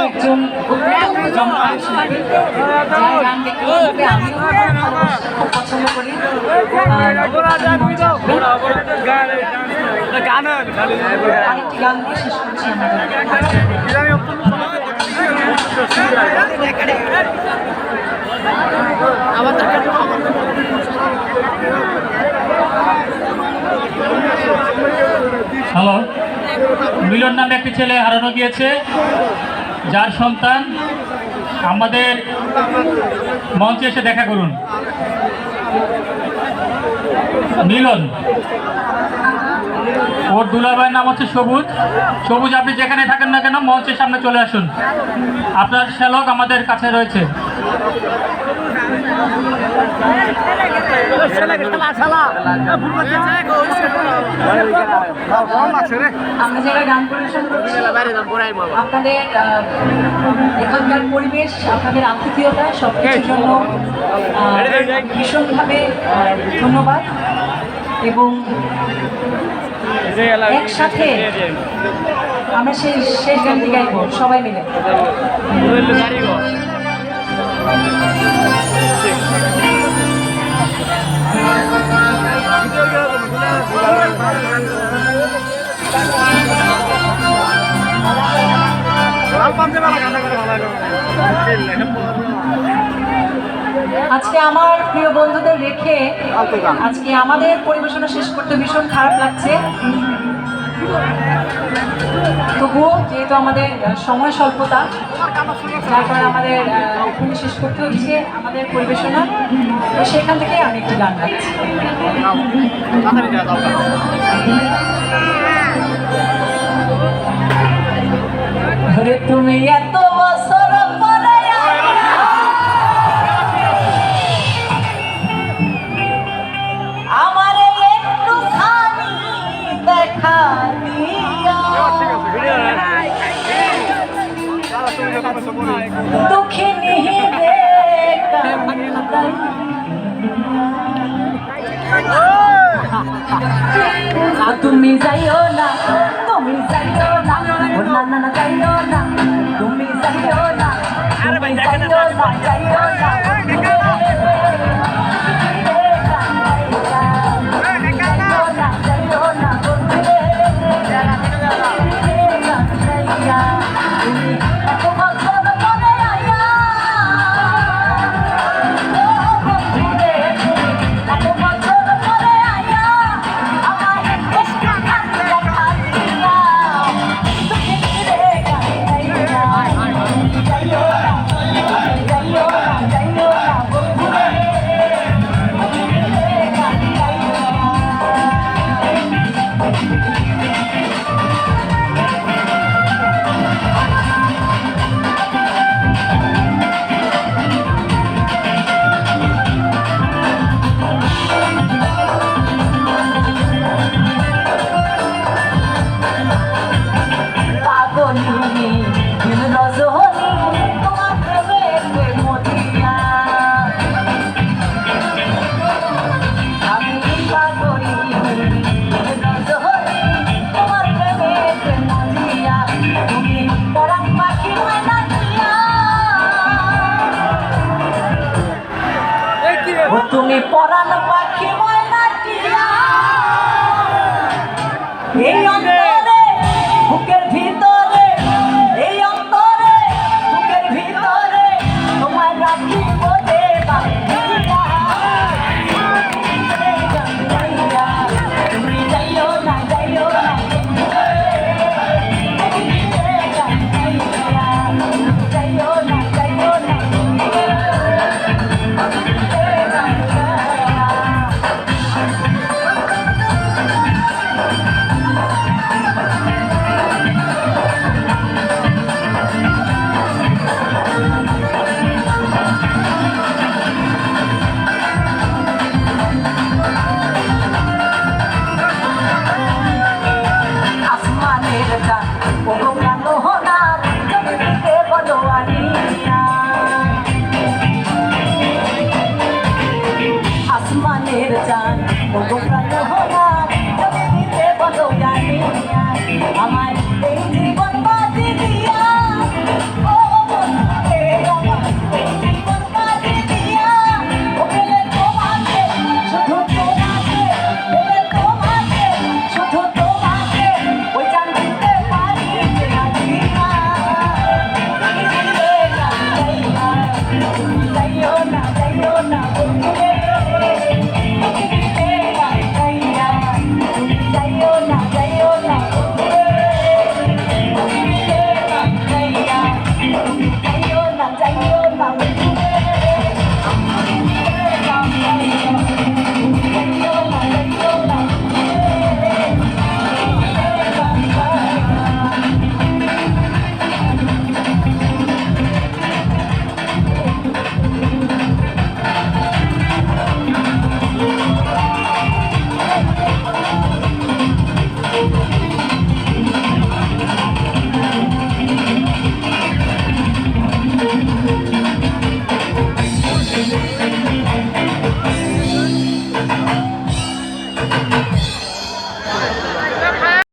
একজন শিল্পী যার গান দেখতে হবে আমিও খুব পছন্দ করি। আরেকটি গান দিয়ে শেষ করছি হ্যালো, মিলন নামে একটি ছেলে হারানো গিয়েছে, যার সন্তান আমাদের মঞ্চে এসে দেখা করুন। মিলন, ওর দুলাভাইয়ের নাম হচ্ছে সবুজ। সবুজ, আপনি যেখানে থাকেন না কেন মঞ্চের সামনে চলে আসুন, আপনার শ্যালক আমাদের কাছে রয়েছে। আমরা যারা গান পরিবেশন করছি আপনাদের এখানকার পরিবেশ, আপনাদের আতিথেয়তা সব কিছুর জন্য ভীষণভাবে ধন্যবাদ। এবং একসাথে আমরা সেই শেষ গানটি গাইব সবাই মিলে। আজকে আমার প্রিয় বন্ধুদের রেখে আজকে আমাদের পরিবেশনা শেষ করতে ভীষণ খারাপ লাগছে। তবুও যেহেতু আমাদের সময় স্বল্পতা, যার কারণে আমাদের এখানে শেষ করতে হচ্ছে আমাদের পরিবেশনা। তো সেখান থেকে আমি একটি গান গাচ্ছি। তুমি এত বছর পরে আমার একটু খানি দেখা দিয়া, দুঃখিনী রে তুমি যাইও না, তুমি যাইও না, না না যাইও না, তুমি যাইও না, তুমি যাইও না, যাইও না। তুমি পরাণ পাখি ময়না টিয়া, এই অন্তরে বুকের ভিতরে, এই অন্তরে বুকের ভিতরে তোমায় রাখি বলে তুমি যাইও না, যাইও না, যাইও না, যাইও না। আসমানের গান ও গান হোনা জমিতে বলো আনি